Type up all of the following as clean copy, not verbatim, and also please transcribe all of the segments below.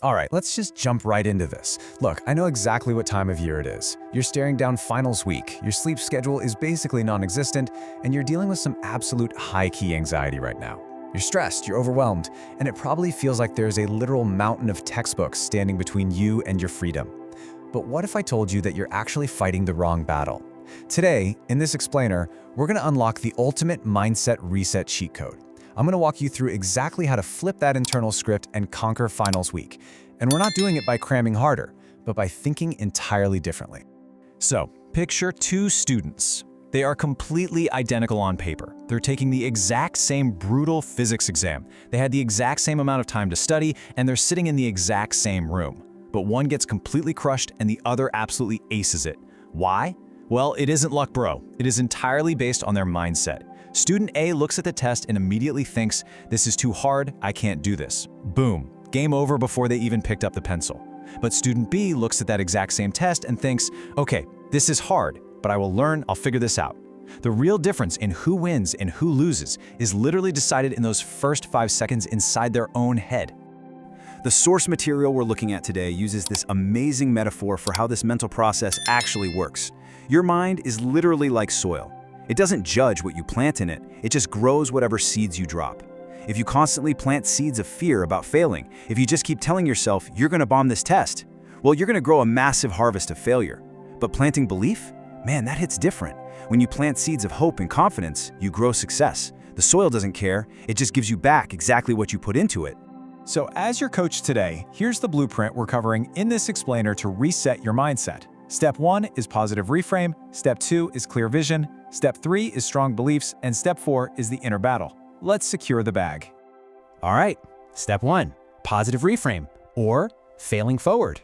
All right, let's just jump right into this. Look, I know exactly what time of year it is. You're staring down finals week, your sleep schedule is basically non-existent, and you're dealing with some absolute high-key anxiety right now. You're stressed, you're overwhelmed, and it probably feels like there's a literal mountain of textbooks standing between you and your freedom. But what if I told you that you're actually fighting the wrong battle? Today, in this explainer, we're going to unlock the ultimate mindset reset cheat code. I'm going to walk you through exactly how to flip that internal script and conquer finals week. And we're not doing it by cramming harder, but by thinking entirely differently. So, picture two students. They are completely identical on paper. They're taking the exact same brutal physics exam. They had the exact same amount of time to study, and they're sitting in the exact same room. But one gets completely crushed and the other absolutely aces it. Why? Well, it isn't luck, bro. It is entirely based on their mindset. Student A looks at the test and immediately thinks, this is too hard, I can't do this. Boom, game over before they even picked up the pencil. But student B looks at that exact same test and thinks, okay, this is hard, but I will learn, I'll figure this out. The real difference in who wins and who loses is literally decided in those first 5 seconds inside their own head. The source material we're looking at today uses this amazing metaphor for how this mental process actually works. Your mind is literally like soil. It doesn't judge what you plant in it, it just grows whatever seeds you drop. If you constantly plant seeds of fear about failing, if you just keep telling yourself you're going to bomb this test, well, you're going to grow a massive harvest of failure. But planting belief? Man, that hits different. When you plant seeds of hope and confidence, you grow success. The soil doesn't care, it just gives you back exactly what you put into it. So as your coach today, here's the blueprint we're covering in this explainer to reset your mindset. Step 1 is positive reframe, Step 2 is clear vision, Step 3 is strong beliefs, and Step 4 is the inner battle. Let's secure the bag. All right, Step 1, positive reframe, or failing forward.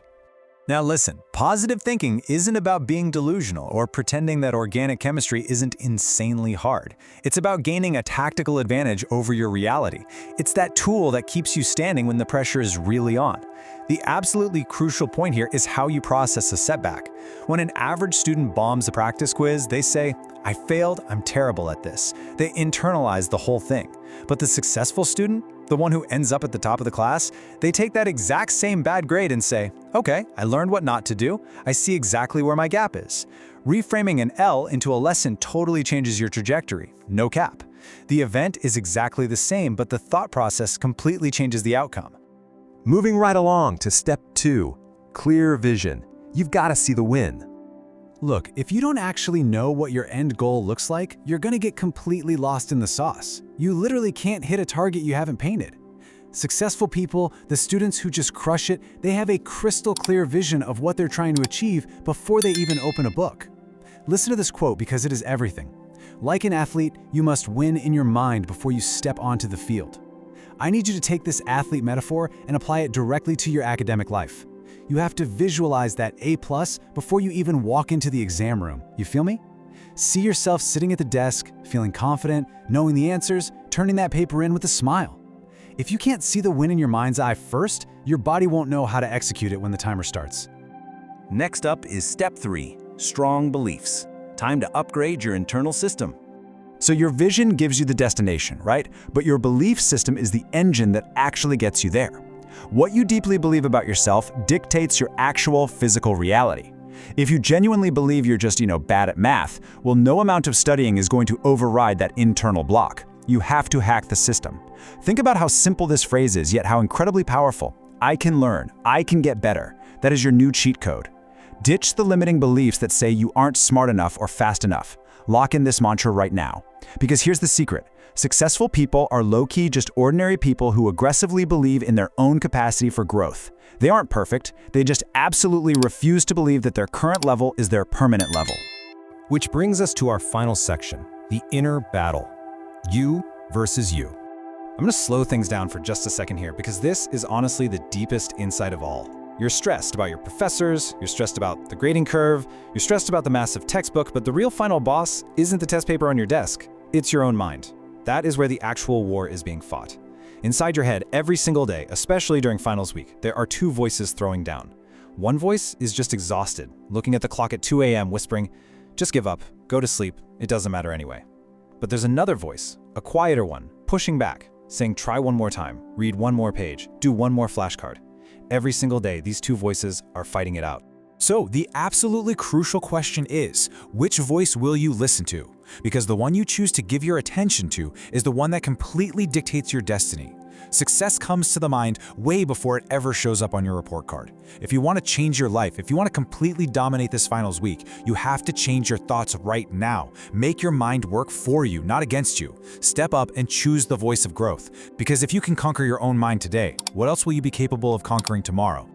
Now listen, positive thinking isn't about being delusional or pretending that organic chemistry isn't insanely hard. It's about gaining a tactical advantage over your reality. It's that tool that keeps you standing when the pressure is really on. The absolutely crucial point here is how you process a setback. When an average student bombs a practice quiz, they say, I failed, I'm terrible at this. They internalize the whole thing. But the successful student, the one who ends up at the top of the class, they take that exact same bad grade and say, okay, I learned what not to do, I see exactly where my gap is. Reframing an L into a lesson totally changes your trajectory, no cap. The event is exactly the same, but the thought process completely changes the outcome. Moving right along to Step 2, clear vision. You've got to see the win. Look, if you don't actually know what your end goal looks like, you're going to get completely lost in the sauce. You literally can't hit a target you haven't painted. Successful people, the students who just crush it, they have a crystal clear vision of what they're trying to achieve before they even open a book. Listen to this quote because it is everything. Like an athlete, you must win in your mind before you step onto the field. I need you to take this athlete metaphor and apply it directly to your academic life. You have to visualize that A+ before you even walk into the exam room. You feel me? See yourself sitting at the desk, feeling confident, knowing the answers, turning that paper in with a smile. If you can't see the win in your mind's eye first, your body won't know how to execute it when the timer starts. Next up is Step 3, strong beliefs. Time to upgrade your internal system. So your vision gives you the destination, right? But your belief system is the engine that actually gets you there. What you deeply believe about yourself dictates your actual physical reality. If you genuinely believe you're just, bad at math, well, no amount of studying is going to override that internal block. You have to hack the system. Think about how simple this phrase is, yet how incredibly powerful. I can learn. I can get better. That is your new cheat code. Ditch the limiting beliefs that say you aren't smart enough or fast enough. Lock in this mantra right now. Because here's the secret. Successful people are low-key just ordinary people who aggressively believe in their own capacity for growth. They aren't perfect, they just absolutely refuse to believe that their current level is their permanent level. Which brings us to our final section, the inner battle. You versus you. I'm going to slow things down for just a second here because this is honestly the deepest insight of all. You're stressed about your professors, you're stressed about the grading curve, you're stressed about the massive textbook, but the real final boss isn't the test paper on your desk, it's your own mind. That is where the actual war is being fought. Inside your head, every single day, especially during finals week, there are two voices throwing down. One voice is just exhausted, looking at the clock at 2 a.m. whispering, just give up, go to sleep, it doesn't matter anyway. But there's another voice, a quieter one, pushing back, saying try one more time, read one more page, do one more flashcard. Every single day, these two voices are fighting it out. So the absolutely crucial question is, which voice will you listen to? Because the one you choose to give your attention to is the one that completely dictates your destiny. Success comes to the mind way before it ever shows up on your report card. If you want to change your life, if you want to completely dominate this finals week, you have to change your thoughts right now. Make your mind work for you, not against you. Step up and choose the voice of growth. Because if you can conquer your own mind today, what else will you be capable of conquering tomorrow?